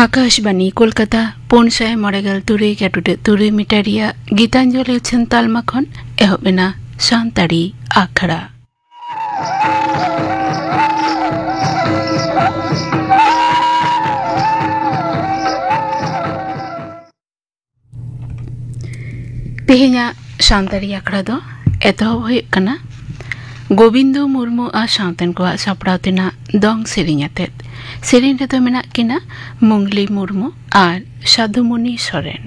Akashvani Kolkata 100.3 metre Geetanjali उछन तालमा खन एहबेना सानताड़ी आखड़ा तेहेnya सानताड़ी आखड़ा दो एतहब हुयुग कना गोविंदो मुर्मू आ सावतेन को सापड़ाव तेना दंग सेरिंग आतेत सेरिंग रेदो मेनाग किना मंगली मुर्मू और साधुमणि सोरेन।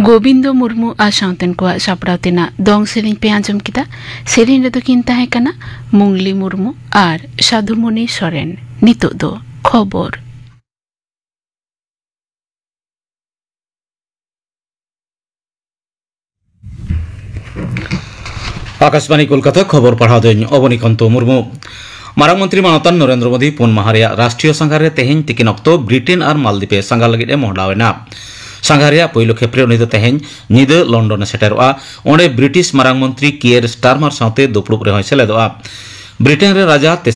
गोविंदो मुर्मू आ सावतेन को सापड़ाव तेना दंग सेरिंग पे आंजम किदा सेरिंग रेदो किन ताहे कना मंगली मुर्मू और साधुमणि सोरेन। नितो दो खबर आकाशवाणी कोलकाता खबर पढ़ा अवनीकान्त मुर्मू मारांग मंत्री मानतान नरेंद्र मोदी 4 माह राष्ट्रीय संघारे तेहें तिकिन अक्तो ब्रिटेन और मालदीपे संघार लगित मोहडावेना संघारिया पहिलो खेप्रे उनी दो तेहें निदा लंडन सेटेरोआ ओंडे ब्रिटिश मारांग मंत्री कियर स्टारमार साथे दुपड़ुब रे सेलेदोआ ब्रिटेन रे राजा तेसार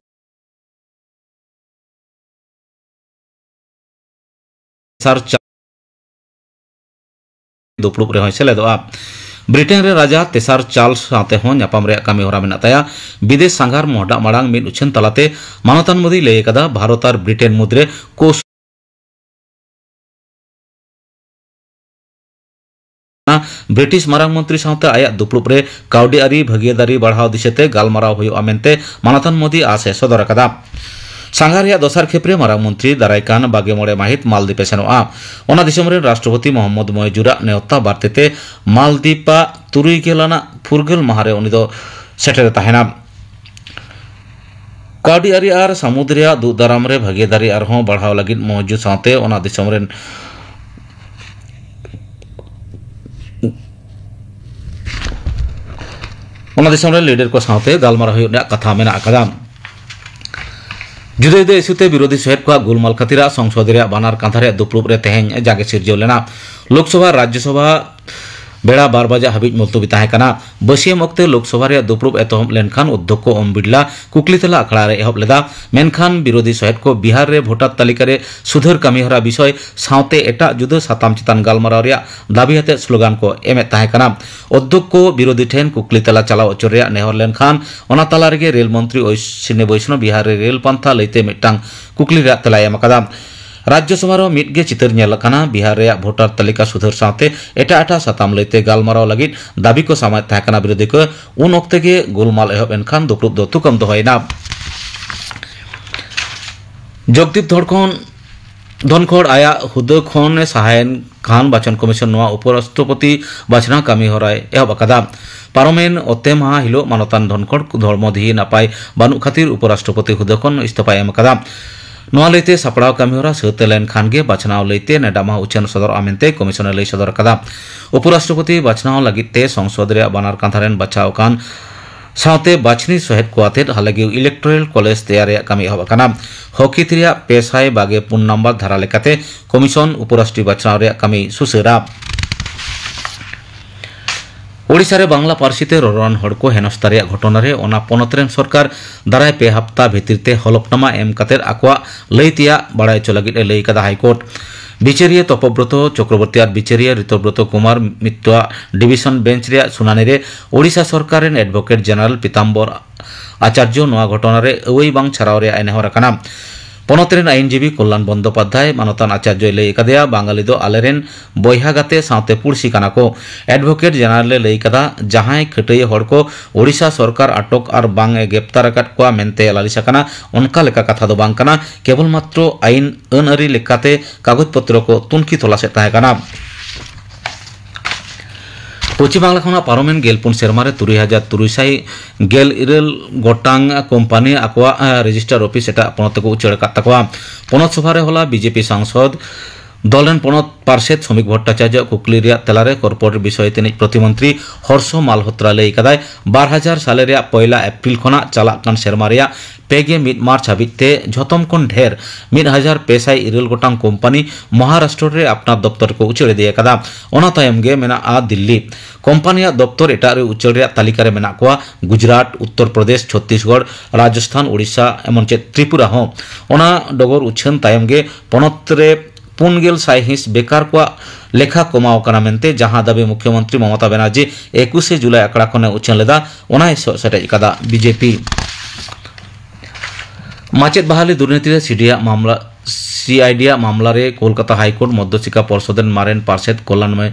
दुपड़ुब रे सेलेदोआ ब्रिटेन रे राजा तेसार चार्ल्स साथे हों ᱧᱟᱯᱟᱢ ᱨᱮᱭᱟᱜ ᱠᱟᱹᱢᱤ ᱦᱚᱨᱟ ᱢᱮᱱᱟᱜ ᱛᱟᱭᱟ विदेश संघार मोहडा माड़ांग मिद उछन तलाते मानतान मोदी लय कदा भारत और ब्रिटेन मुद्रे को ब्रिटिश मारांग मंत्री साथे आया दुपड़ुब रे काउडी आरी भागीदारी बढ़ाव दिशेते गालमाराव हुयुआ मेनते मानतान मोदी आसे सदर कदा संघारिया दोसार खेप्रे मारांग मंत्री दारायकान 22 माहित मालदीपे सेनोआ ओना दिसम रे राष्ट्रपति मोहम्मद मयजुरा नेवता बार्तेते मालदीपा 30 आना फुरगल माहारे उनी दो सेटेरे ताहेना काउडी आरी आर समुद्रिया दुदाराम रे भागीदारी आरहों बढ़ाव लगित मौजूद साथे ओना दिसम रे लीडर को साथे गालमारा हुयुना कथा मेना आकादा जुदे जुदे इस्यूते विरोधी सहेद को गोलमाल खातिर संसद रे बानार कांथारे दुपड़ुब रे तेहें जागे सिरजो लेना लोकसभा राज्यसभा बेड़ा 12 बजे हाबिज मुलतबी ताहेकाना बसियम अक्ते लोकसभा रे दुपड़ुब एतहब लेनखान अध्यक्ष ओम बिड़ला कुकली तला आखड़ा रे एहब लेदा मेनखान विरोधी सहेद को बिहार रे भोटार तालिका रे सुधर कामीहरा विषय साथे एटा जुदा साताम चितान गालमाराव रे दाबी हते स्लोगान को एमे ताहेकाना अध्यक्ष को विरोधी ठेन कुकली तला चलाव अचर रे नेहर लेनखान ओना तला रे रेल मंत्री अश्विनी वैष्णव बिहार रे रेल पंथा लैते मिटांग कुकली रे तला एमकादा राज्यसभा मिदगे चितर नेलकाना बिहार रे भोटार तालिका सुधर साथे एटा एटा साताम लैते गालमाराव लगित दाबी को सामाय ताहेकाना विरोधी को उन ओक्ते गे गोलमाल एहब एनखान दुपड़ुब दो तुकम दोहयना जगदीप धनखड़ आया हुदा खन सहायन खान बाचन कमिशन नोआ उपराष्ट्रपति बाचना कामी हराय एहब अकादा पारमेन अते माह हिलो मानतान धनखड़ धर्मधी नापाय बानु खातिर उपराष्ट्रपति हुदा खन इस्तीफा एम अकादा नोआ लैते सापड़ाव कामीहरा सते लेन खानगे बाछनाव लैते नेडामा उचन सदर आमेनते कमिशन लय सदर कदा उपराष्ट्रपति बाछनाव लगिते संसद रे बानार कांथारेन बचाव कान साथे बाछनी सहेद को आते हालागी इलेक्टोरल कॉलेज तैयार कामी हबकाना हॉकी तिरिया 522 नंबर धारा लेकाते कमिशन उपराष्ट्रीय बाछनाव रे कामी सुसेरा ओडिशा रे बांग्ला पार्सीते ररान हड़ को हेनस्था रे घटना रे ओना पोनतरेन सरकार दाराय पे हप्ता भितिरते हलफनामा एम कातेर आकवा लैतिया बाड़ाय चलागित लय कदा हाईकोर्ट बिचारिया तपब्रत चक्रवर्ती और बिचारिया ऋतव्रत कुमार मित्रा डिविजन बेंच रे सुनानी रे ओडिशा सरकार रेन एडवोकेट जनरल पीताम्बर आचार्य नोआ घटना रे अवई बांग छराव रे आइनहर काना पनतरेन आईनजीवी कल्याण बंदोपाध्याय मानतान आचार्य लय कदया बांगाली दो आलेरेन बयहा गाते साथे पुरसी काना को एडवोकेट जनरल लय कदा जहां खटय हड़ को ओडिशा सरकार अटक और बांग ग्रेप्तार अकाद को मेनते लालिसा काना उनका लेका कथा दो बांग काना केवल मात्र आईन अनअरी लेकाते कागज पत्र को तुनखी तलासे ताहे काना पश्चिम बांगला खना पारमेन गेलपुन सेरमारे 33,300 गोटांग कोम्पानी आकवा रेजिस्टर ऑफिस एटा पनत को उचड़ कातकवा पनत सभा रे होला बीजेपी सांसद दलेन पनत पार्षद श्रमिक भट्टाचार्य कुकली रे तेलारे कॉर्पोरेट विषय तेनिज प्रतिमंत्री हर्ष मालहोत्रा लय कदाय 2000 साले रे 1 एप्रिल खना चालाक कान सेरमा रे 1 मार्च हाबिते झतम कोन ढेर 1500 गोटांग कोम्पानी महाराष्ट्र रे अपना दफ्तर को उचड़ दिए कदा ओना तायम गे मेना आ दिल्ली कोम्पानिया दफ्तर एटा रे उचड़ रे तालिका रे मेना कोआ गुजरात उत्तर प्रदेश छत्तीसगढ़ राजस्थान ओडिशा एमन चे त्रिपुरा हो ओना डगर उछन तायम गे पनत रे 4 हिंस बेकार को लेखा कमाव काना मेनते जहां दाबी मुख्यमंत्री ममता बनर्जी 21 जुलाई आकड़ा खने उछन लेदा ओना सेटे कदा बीजेपी माचेत बहाली दुर्नीति रे सीआईडी मामला रे कोलकाता हाईकोर्ट मध्यशिक्षा परिषद मारेन पार्षद कल्याणमय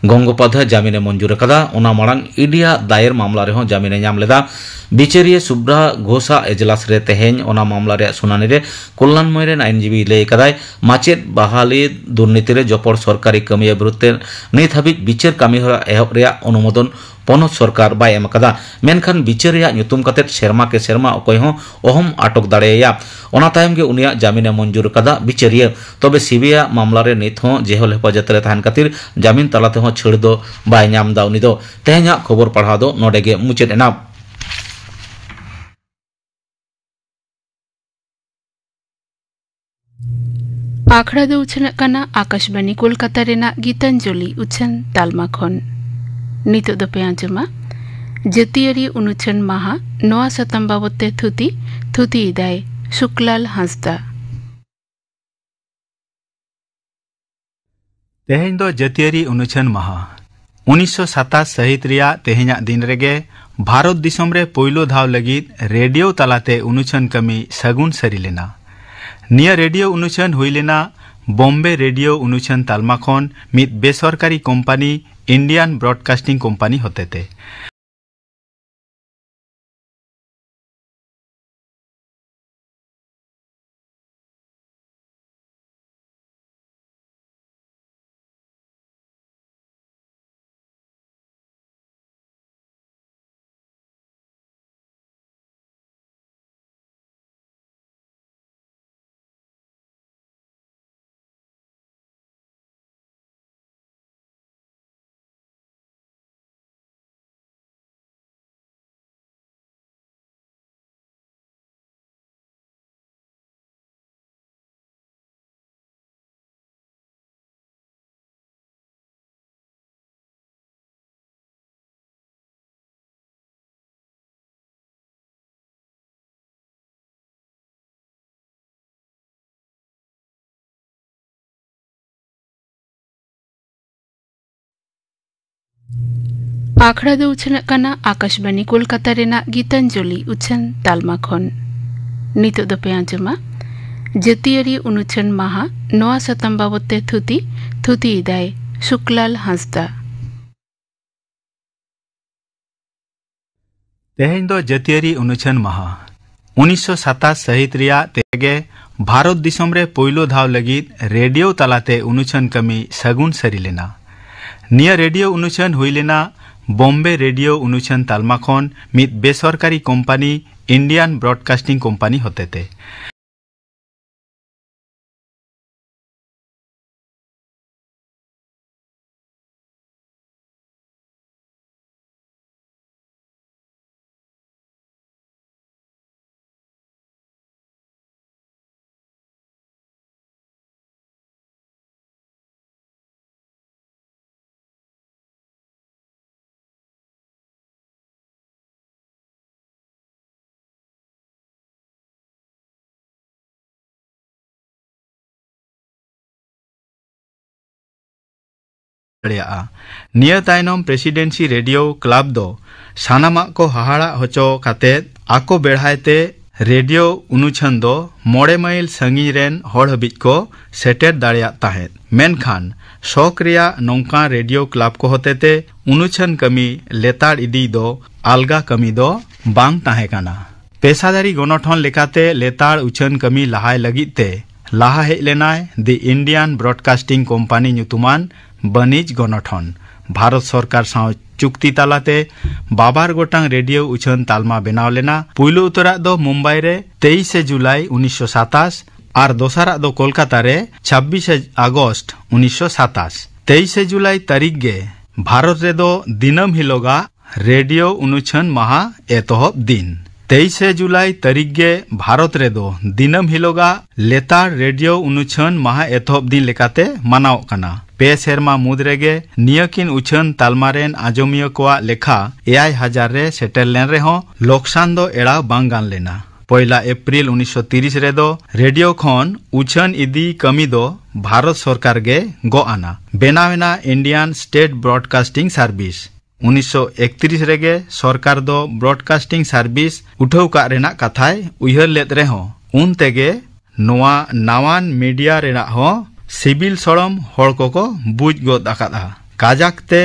गंगोपाध्याय जामिने मंजूर कदा ओना मांग ईडिया दायर मामला रे जामिने नाम लेदा बिचारिया सुब्रा घोषा एजलास रे तेहें ओना मामला रे सुनानी रे कल्याणमय रे आईनजीवी लय कदाय माचेत बहाली दुर्नीति रे जपड़ सरकारी कमिया विरुद्ध नित हाबिज बिचार कामीहरा एहब रे अनुमोदन पनत सरकार बाय एम कदा मेनखान बिचारिया ᱧᱩᱛᱩᱢ कते सेरमा के सेरमा अकय हो अहम आटक दाड़ेया ओना तायम गे उनिया जामिने मंजूर कदा बिचारिया तबे सीबीआई मामला रे नित हो जेहल हेफाजत रे तहन खातिर जामिन तालाते हो छेड़ दो बाय नाम दा उनी दो तेहेंया खबर पढ़ा दो नोडे गे मुचेद एना। आखड़ा दो उछनक कना आकाशवाणी कोलकाता रेना गीतांजलि उछन तालमा खन नितो दो पे आंजमा जतियारी उनुछन माहा नोआ सतम बाबते थुती इदाय शुक्लाल हांसदा तेहें दो जतियारी उनुछन माहा 1927 सहित रिया तेहें दिन रेगे भारत दिसम रे पोइलो धाव लगित रेडियो तलाते उनुछन कमी सगुन सरी लेना निया रेडियो उनुछन हुई लेना बॉम्बे रेडियो उनुछन तालमा खन मित बेसरकारी कोम्पानी इंडियन ब्रॉडकास्टिंग कोम्पानी होते थे आखड़ा दो उछनक कना आकाशवाणी कोलकाता रेना गीतांजलि उछन तालमा खन नितो दो पे आंजमा जतियारी उनुछन माहा नोआ सतम बाबते थुती इदाय शुक्लाल हांसदा तेहें दो जतियारी उनुछन माहा 1927 सहित रिया तेगे भारत दिसम रे पोइलो धाव लगित रेडियो तलाते उनुछन कमी सगुन सरी लेना निया रेडियो उनुछन हुई लेना बॉम्बे रेडियो उनुछन तालमा खन मित बेसरकारी कोम्पानी इंडियन ब्रॉडकास्टिंग कोम्पानी होते थे निया तायनम प्रेसिडेंसी रेडियो क्लब दो सानामा को हाहाड़ा होचो काते आको बेढ़ायते रेडियो उनुछन दो 9 माइल संगी रेन हड़ हबिज को सेटेर दाड़िया ताहेत मेनखान शौक रिया नौका रेडियो क्लब को होतेते उनुछन कमी लेताड़ इदी दो आलगा कमी दो बांग ताहे काना पेशादारी गणठन लेकाते लेताड़ उछन कमी लहाय लगिते लाहा हेज लेनाय दि इंडियन ब्रॉडकास्टिंग कोम्पानी ᱧᱩᱛᱩᱢᱟᱱ बनिज गणठन भारत सरकार साव चुक्ति तालाते बाबार गोटांग रेडियो उछन तालमा बेनाव लेना पुइलो उतरा दो मुंबई रे 23 जुलाई 1927 और दोसरा दो कोलकाता रे 26 अगस्त 1927 23 जुलाई तारीख गे भारत रे दो दिनम हिलोगा रेडियो उनुछन महा एतोहब दिन 23 जुलाई तारीख गे भारत रे दो दिनम हिलोगा लेताड़ रेडियो उनुछन महा एतोहब दिन लेकाते मानाव कना पे सेरमा मुद्रेगे नियकिन उछन तालमारेन आजमिया कोआ लेखा 8000 रे सेटल लेन रेहो लोकसान दो एड़ा बांग गान लेना 1 एप्रिल 1930 रे दो रेडियो खन उछन इदी कमी दो भारत सरकार गे गो आना बेनावेना इंडियन स्टेट ब्रॉडकास्टिंग सर्विस 1931 रेगे सरकार दो ब्रॉडकास्टिंग सर्विस उठाव का रेना कथाय उयहर लेत रेहो उन तेगे नोआ नावान मीडिया रेना हो सिबिल सड़म हड़ को बुझ गद आकादा काजाकते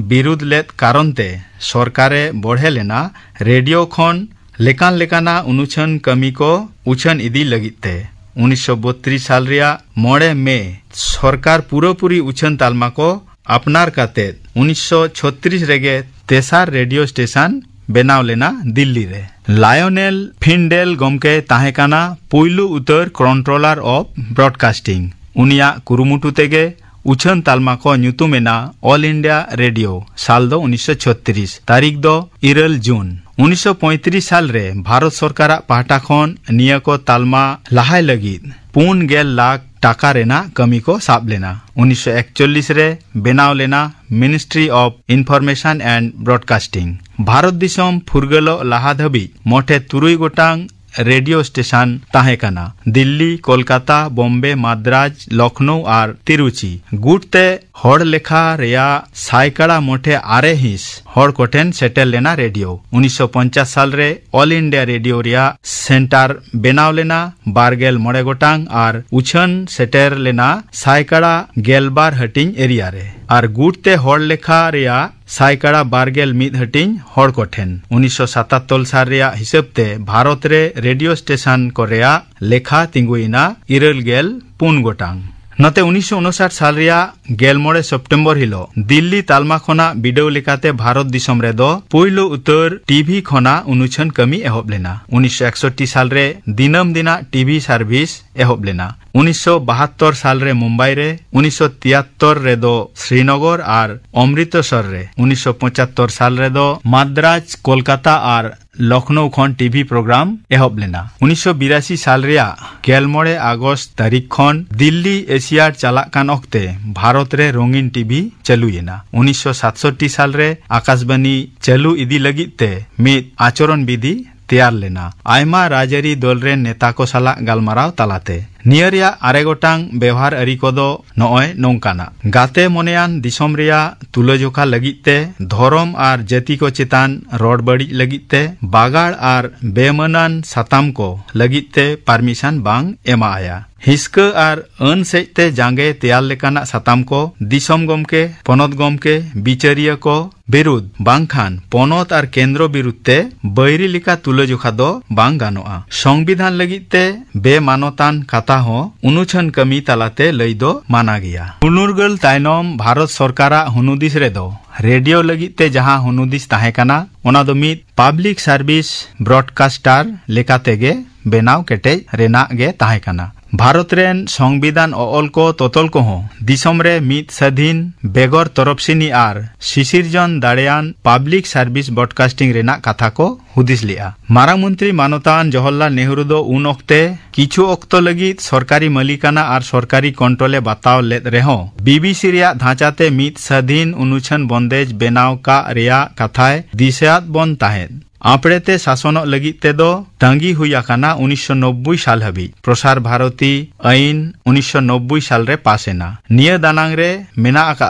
बिरुद लेत कारणते सरकारे बढ़े लेना रेडियो खन लेकान लेकाना उनुछन कमी को उछन इदी लगिते 1932 साल रिया 9 मई सरकार पूरी उछन तालमा को अपनार काते 1936 रेगे तेसार रेडियो स्टेशन बेनाव लेना दिल्ली रे लायोनेल फिंडेल गमके ताहेकाना पुइलु उतर कंट्रोलर ऑफ ब्रॉडकास्टिंग उनिया कुरुमुटु तेगे उछन तालमा को ᱧᱩᱛᱩᱢᱮᱱᱟ ऑल इंडिया रेडियो साल दो 1936 तारीख दो 2 जून 1935 साल रे भारत सरकार पाहटा खन निया को तालमा लाहाय लगिद 4 लाख टाका रेना कमी को साब लेना। 1941 रे बेनाव लेना ministry of information and broadcasting. Bharat दिसम फुरगलो लाहा धबी मोटे 3 गोटांग रेडियो स्टेशन ताहे कना। दिल्ली, कोलकाता, बॉम्बे, मद्राज, लखनऊ और तिरुचि गुटते हड़ लेखा रेया साइकड़ा मोटे आरे हिस हड़ कोटेन सेटल लेना रेडियो। 1950 साल रे ऑल इंडिया रेडियो रिया सेंटर बेनाव लेना 12 मोड़े गोटांग और उछन सेटर लेना साइकड़ा गेलबार हटिंग एरिया रे और गुटते हड़ लेखा रेया साइकड़ा 12 मिद हटिंग हड़ कोठेन। 1977 साल रेया हिसाबते भारत रे रेडियो स्टेशन को रेया लेखा तिंगुइना 4 गोटांग। नते 1959 साल रिया 11 सेप्टेम्बर हिलो दिल्ली तालमा खना बिडौ लेकाते भारत दिसम रे दो पोइलो उतर टीवी खना उनुछन कमी एहब लेना। 1961 साल रे दिनम दिना टीवी सर्विस एहब लेना। 1972 साल रे मुंबई रे, 1973 रे दो श्रीनगर और अमृतसर रे, 1975 साल रे दो मद्राज, कोलकाता और लखनऊ खन टीवी प्रोग्राम एहब लेना। 1982 साल रिया 11 अगस्त तारीख खन दिल्ली एशियाड चालाक कान अक्ते भारत रे रंगीन टीवी चालुयेना। 1967 साल रे आकाशबाणी चालू इदी लगिते मिद आचरण विधि तैयार लेना। आयमा राजरी दल रे नेता को साला गालमाराव तालाते नियरिया 8 गोटांग व्यवहार अरी कोदो नॉय नोंकाना। गाते मोनेयान दिसम रिया तुलजोखा लगिते धर्म और जाति को चेतान रोड बड़ी लगिते बागाड़ और बेमनान साताम को लगिते परमिशन बांग एमा आया। हिस्क और अन सेते जांगे तैयार लेकाना साताम को दिसम गमके पनत गमके बिचारिया को बिरुद्ध बांगखान पनत और केंद्र बिरुद्धते बैरी लिका तुलजोखा दो बांग गानोआ। संविधान लगिते बेमानतान काता हो उनुछन कमी तालाते लई दो माना गया। उनुरगल ताइनम भारत सरकारा हुनुदिस रे दो रेडियो लगिते जहां हुनुदिस ताहे काना ओना दो मिद पब्लिक सर्विस ब्रॉडकास्टर लेकातेगे बेनाव केटे रेना गे ताहे काना। भारत रेन संविधान ऑल को तोतल को हो दिसम रे मिद स्वाधीन बेगर तरफसिनी आर शिशिरजन दाड़ेयान पब्लिक सर्विस ब्रॉडकास्टिंग रेना कथा को हुदिस लिया। मारांग मंत्री मानवतान जवाहरलाल नेहरू दो उन ओक्ते किछु ओक्तो लगित सरकारी मलिकाना और सरकारी कंट्रोले बताव लेत रेहो बीबीसी रिया ढांचाते मिद स्वाधीन उनुछन बंदेज बेनाव का रिया कथाय दिशात बन ताहेन। आपड़ेते शासन लगिते दो तंगी हुई आकाना 1990 साल हबी प्रसार भारती आईन 1990 साल रे पासेना। निया दानांग रे मेना आका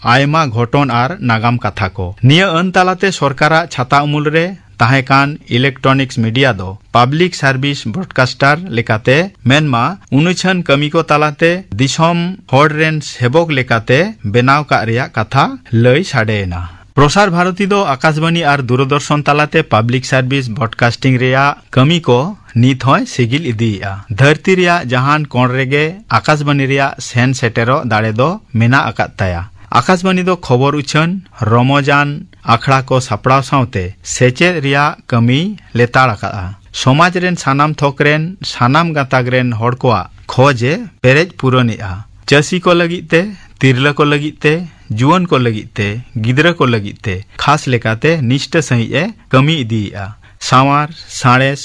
आयमा घटन और नागाम कथा को निया अनतालाते सरकारा छाता उमुल रे ताहेकान इलेक्ट्रॉनिक्स मीडिया दो पब्लिक सर्विस ब्रॉडकास्टर लेकाते मेनमा उनुछन कमी को तालाते दिसम हॉड रेन सेबक लेकाते बेनाव का रिया कथा लई साडेना। प्रसार भारती दो आकाशबाणी और दूरदर्शन तालाते पब्लिक सर्विस ब्रॉडकास्टिंग रिया कमी को नित होय सिगिल इदिया। धरती रिया जहान कोण रेगे आकाशबाणी रिया सेन सेटेरो दाड़े दो मेना आकात ताया। आकाशबाणी दो खबर उछन रमजान आखड़ा को सापड़ाव सावते सेचे रिया कमी लेताड़ आका। समाज रेन सानाम थोक रेन सानाम गाताग रेन हड़ कोआ खोजे पेरेज पुरनिया। चासी को लगिते तिरला को लगिते जुआन को लगिते गिदरा को लगिते खास लेकाते निष्ठ सही कमी इदिया। सावार साड़ेस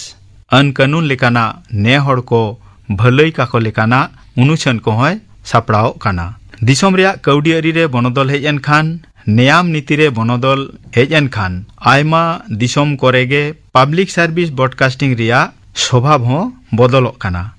अन कानून लेकाना ने हड़ को भलई का को लेकाना उनुछन को होय सापड़ाव काना। दिसम रिया कौडी अरी रे बनोदल हेजन खान नेयाम नीति रे बनोदल हेजन खान आयमा दिसम कोरेगे पब्लिक सर्विस ब्रॉडकास्टिंग रिया स्वभाव हो बदलक काना।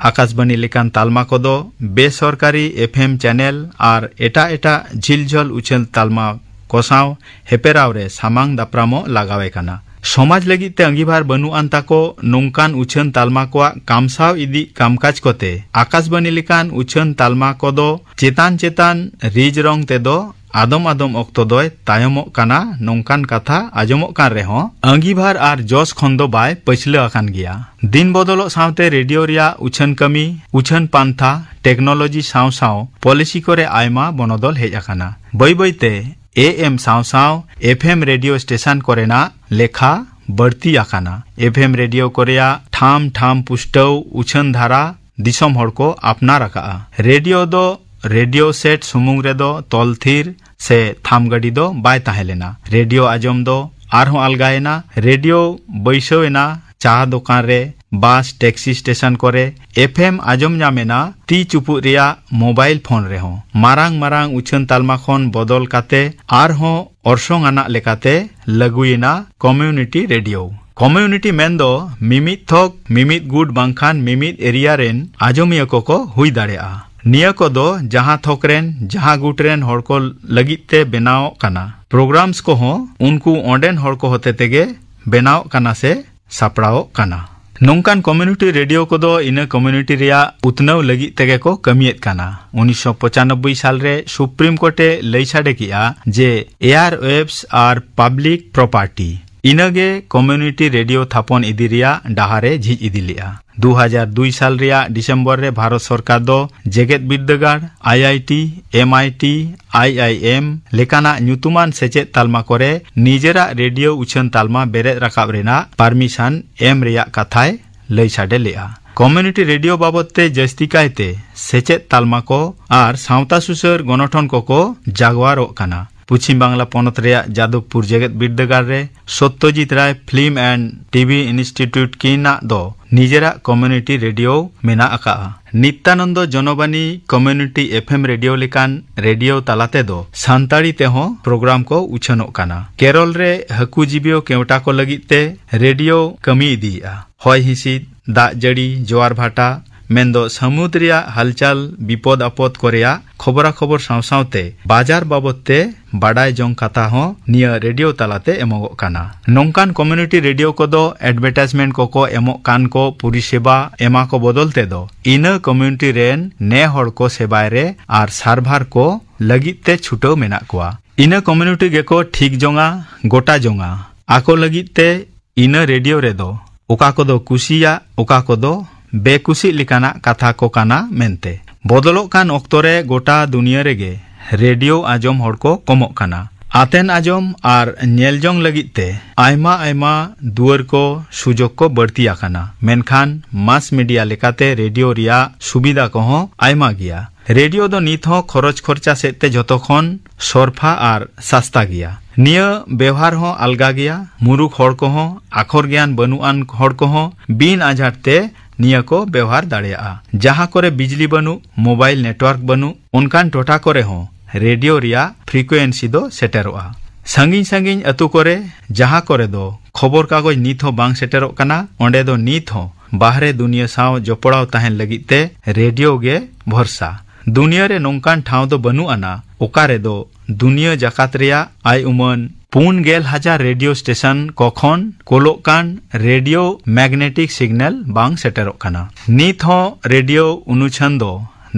आकाशबाणी लेकान तालमा कोदो बेसरकारी एफएम चैनल और एटा एटा झिलझल उछल तालमा कोसाव हेपेराव रे सामांग दापरामो लगावे काना। समाज लगिते अंगीभार बनुआन ताको नोंकान उछन तालमा कोआ कामसाव इदी कामकाज कोते आकाशबाणी लेकान उछन तालमा कोदो चेतान चेतान रिज रंग तेदो आदम आदम ऑक्तो दोय तायमोक काना नोंकान कथा आजमोक कान रेहो अंगीभार आर जोस खंदो बाय पछले आकान गया। दिन बदलो सावते रेडियो रिया उछन कमी उछन पांथा टेक्नोलॉजी साव साव पॉलिसी करे आयमा बनोदल हेज आकाना। बै बैते एएम साव साव एफएम रेडियो स्टेशन कोरेना लेखा बढ़ती आकाना। एफएम रेडियो कोरिया ठाम ठाम पुष्टव उछन धारा दिसम हड़ को अपना रखा। रेडियो दो रेडियो सेट सुमुंग रे दो तलथीर से थाम गड़ी दो बाय ताहे लेना। रेडियो आजम दो आरहों अलगायना रेडियो बैसवेना चा दुकान रे बास टैक्सी स्टेशन करे एफएम आजम नामेना ती चुपु रिया मोबाइल फोन रे हों मारांग मारांग उछन तालमा खन बदल काते आरहों ऑर्सोंग आना लेकाते लगुइना कम्युनिटी रेडियो कम्युनिटी मेंदो मिमित थोक मिमित गुड बांखान मिमित एरिया रेन आजमिया को हुई दाड़ेआ निया को दो जहां थोकरेन जहां गुटरेन हड़ को लगिते बनाव काना प्रोग्राम्स को हो उनको ओंडेन हड़ को होते तेगे बनाव काना से सापड़ाव काना नोंकान कम्युनिटी रेडियो को दो इन कम्युनिटी रिया उतनव लगी तेगे को कमियत काना 1995 साल रे सुप्रीम कोर्टे लई छाड़े किया जे एयर वेव्स आर पब्लिक प्रॉपर्टी इनगे कम्युनिटी रेडियो थापन इदी रिया डाहारे झिज इदी लिया 2002 साल रिया डिसेम्बर रे भारत सरकार दो जेगेत बिद्दागार आईआईटी एमआईटी आईआईएम लेकाना न्यूतुमान सेचेत तालमा करे निजेरा रेडियो उछन तालमा बेरे राकाब रेना परमिशन एम रिया कथाय लई छाडे लिया कम्युनिटी रेडियो बाबते जस्ती कायते सेचेत तालमा को आर सावता सुसर गणठन को जागवारो काना पश्चिम बांग्ला पनत रेया जादवपुर जेगेत बिद्दागार रे Satyajit Ray film and TV institute कीना दो निजेरा कम्युनिटी रेडियो मेना आका Nityananda Janbani community FM radio लेकान रेडियो तालाते दो सांताड़ी तेहो प्रोग्राम को उछनो काना केरल रे हकु जीबियो केवटा को लगिते रेडियो कमी इदिया होय हिसिद दा जड़ी जोआर भाटा मेंदो समुद्रिया हलचल विपद आपद कोरिया खबरा खबर सावसावते बाजार बाबते बाडाय जंग कथा हो निया रेडियो तालाते एमोगो काना नोंकान कम्युनिटी रेडियो को दो एडवर्टाइजमेंट को एमो कान को पूरी सेवा एमा को बदलते दो इन कम्युनिटी रेन ने हड़ को सेवाय रे आर सार्भार को लगिते छुटो मेना कोआ इन कम्युनिटी गे को ठीक जोंगा गोटा जोंगा आको लगिते इन रेडियो रे दो ओका को दो कुसिया ओका को दो बेकुसी लिकाना कथा को काना मेनते बदलोक कान ऑक्तोरे गोटा दुनिया रेगे रेडियो आजम हड़ को कमोक काना आतेन आजम आर नेलजोंग लगिते आयमा आयमा दुआर को सुजोग को बढ़ती आकाना मेनखान मास मीडिया लेकाते रेडियो रिया सुविधा को हो आयमा गिया रेडियो दो नित हो खरच खर्चा सेते जतोखन सरफा आर सस्ता गिया निया व्यवहार हो अलगा गिया मुरुख हड़ को हो आखर ज्ञान बनुआन हड़ को हो बिन आझारते निया को व्यवहार दाड़ेया जहां करे बिजली बनु मोबाइल नेटवर्क बनु उनकान टोटा करे हो रेडियो रिया फ्रिक्वेंसी दो सेटेरोआ संगिन संगिन अतु करे जहां करे दो खबर कागज नित हो बांग सेटेरो काना ओंडे दो नित हो बाहरे दुनिया साव जोपड़ाव ताहेन लगिते रेडियो गे भरसा दुनिया रे नोंकान ठाव दो बनु आना ओकारे दो दुनिया जाकात रिया आय उमन 4,000 रेडियो स्टेशन कखन कोलोकान रेडियो मैग्नेटिक सिग्नल बांग सेटेरोक काना नित हो रेडियो उनुछंदो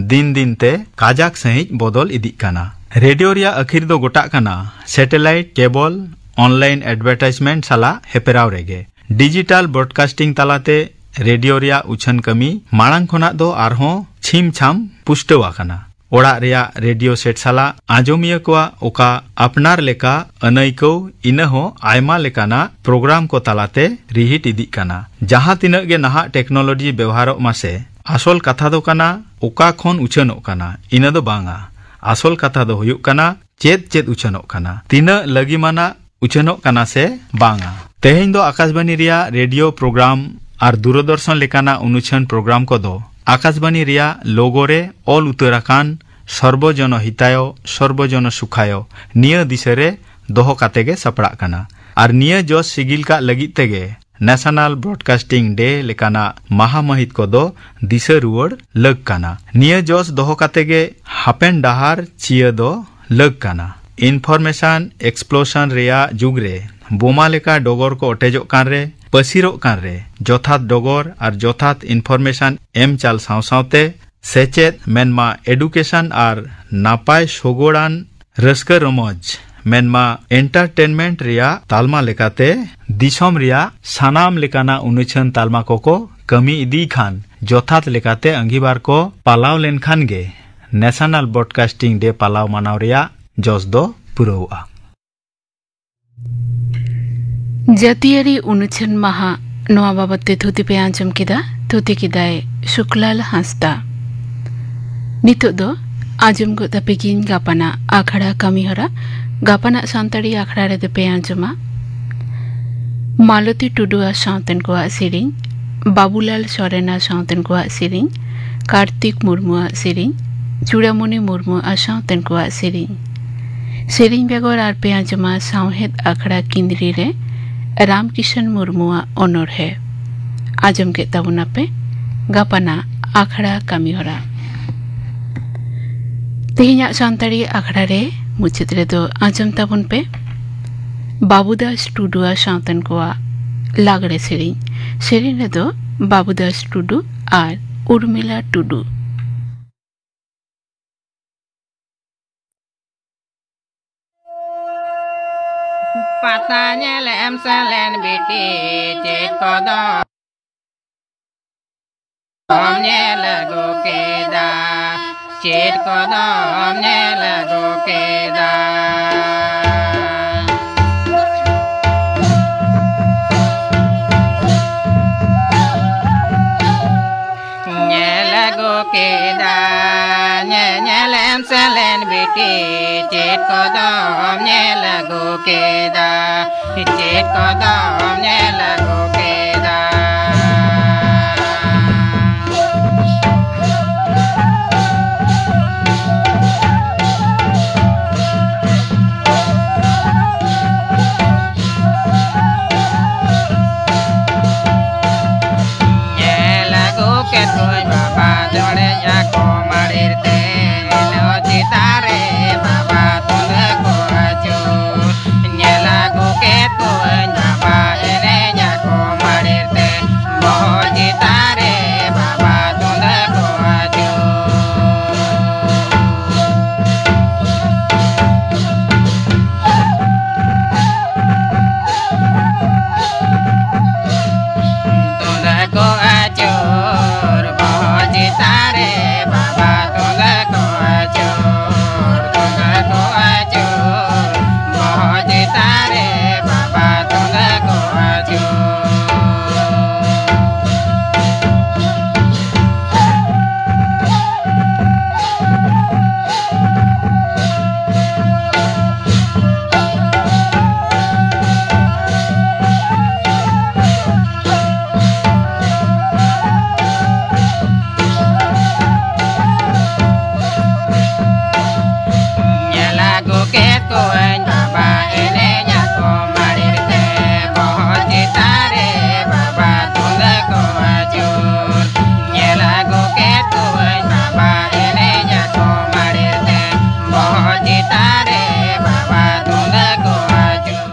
दिन दिन ते काजाक सहित बदल इदिक काना रेडियो रिया अखिर दो गोटा काना सैटेलाइट केबल ऑनलाइन एडवर्टाइजमेंट साला हेपेराव रेगे डिजिटल ब्रॉडकास्टिंग तालाते रेडियो रिया उछन कमी मांग खोना दो आरहों छिम छाम पुष्टवा काना ओड़ा रिया रेडियो सेट साला आजमिया कोआ ओका अपनार लेका अनैको इनहो आयमा लेकाना प्रोग्राम को तालाते रिहिट इदिक काना जहां तिनक गे नहा टेक्नोलॉजी व्यवहारोक मासे आसल कथा दो काना ओका खन उछनोक काना इना दो बांगा आसल कथा दो हुयुक काना चेद चेद उछनोक काना तिना लगी माना उछनोक काना से बांगा तेहेन दो आकाशवाणी रिया रेडियो प्रोग्राम आर दूरदर्शन लेकाना अनुछन प्रोग्राम को दो आकाशवाणी रिया लोगोरे ऑल उतराकान सर्वजन हितायो सर्वजन सुखायो निया दिसरे दोहो कातेगे सपड़ा काना आर निया जोस सिगिल का लगित तेगे नेशनल ब्रॉडकास्टिंग डे लेकाना महामहित को दो दिशा रुवड़ लग काना निया जोस दोहो कातेगे हापेन डाहार चिया दो लग काना इन्फॉर्मेशन एक्सप्लोशन रिया जुगरे बोमा लेका डोगर को अटेजो कान रे पसिरो कान रे जथात डोगर और जथात इन्फॉर्मेशन एम चाल साव सावते सेचेत मेनमा एडुकेशन और नापाय सोगोड़ान रस्का रमज मेनमा एंटरटेनमेंट रिया तालमा लेकाते दिसम रिया सानाम लेकाना उनुछन तालमा को कमी इदी खान जथात लेकाते अंगीबार को पालाव लेन खान गे नेशनल ब्रॉडकास्टिंग डे पालाव मानाव रिया जोस दो पुरोआ जातियारी उनुछन माहा नोआ बाबते थुति पे आंजम किदा थुति किदाय शुक्लाल हांसदा नितो दो आंजम गो तपिकिन गापाना आखड़ा कमी हरा गापाना सांताड़ी आखड़ा रे पे आंजमा मालती टुडू सावतेन को सेरिंग बाबूलाल सोरेन सावतेन को सेरिंग कार्तिक मुर्मू सेरिंग चूड़ामणि मुर्मू सावतेन को सेरिंग बेगर आर पे आंजमा सावहेद आखड़ा किंद्री रे रामकिशन मुर्मू अनोरहे आजम के तबुना पे गापाना आखड़ा कामिहरा तेहिया सान्ताड़ी आखड़ा रे मुचाद रे दो आजम ताबुन पे बाबूदास टुडू सावतेन को लागड़े सेरिंग रे दो बाबूदास टुडू और उर्मिला टुडू। पता nyelem selen biti cek kodok nyelagu keda cek kodok nyelagu keda nyelagu keda nyelem selen biti cek kodok nyelagu keda cek kodok nyelagu keda nyelagu ketui baba jore jako marirte lo citare baba tunda ko ajo nyelagu ketui baba ene jako marirte boho citare baba tunda ko ajo tunda ko ajur boho citare baba tunda ko ajur tunda ko ajur boho citare baba tunda ko ajur nyelagu ketuen baba ene nyako marirte boho citare baba tunda ko ajur nyelagu ketuen baba ene nyako marirte boho citare baba tunda ko ajur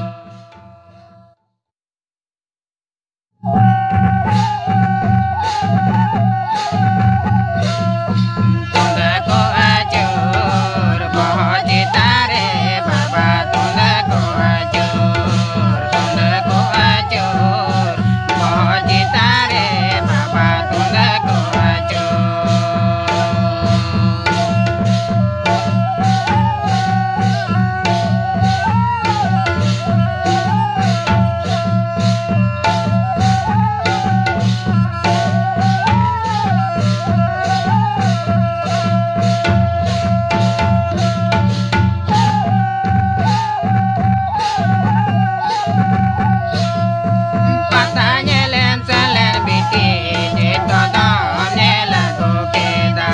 tunda ko ajur boho citare baba tunda ko ajur tunda ko ajur boho citare baba tunda ko ajur pata nyelem selen biti cek kodok nyelagu keda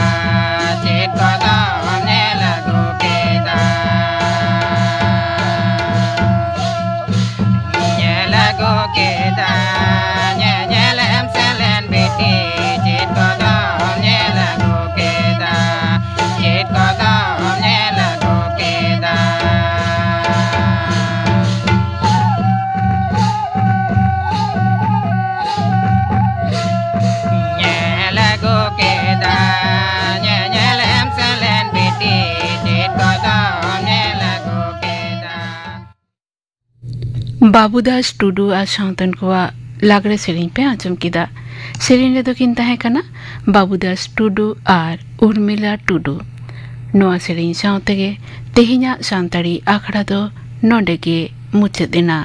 cek kodok nyelagu keda nyelagu keda nyelem selen biti cek kodok nyelagu keda cek kodok nyelagu keda nyelagu keda nyelem selen biti cek kodok nyelagu keda Babudas Tudu आ सावतन को लागड़े सेरिंग पे आजम किदा सेरिंग रे दो किंता है कना बाबूदास टुडू और उर्मिला टुडू नोआ सेरिंग सावते गे तेहिया सान्ताड़ी आखड़ा दो नोडे गे मुचाद एना।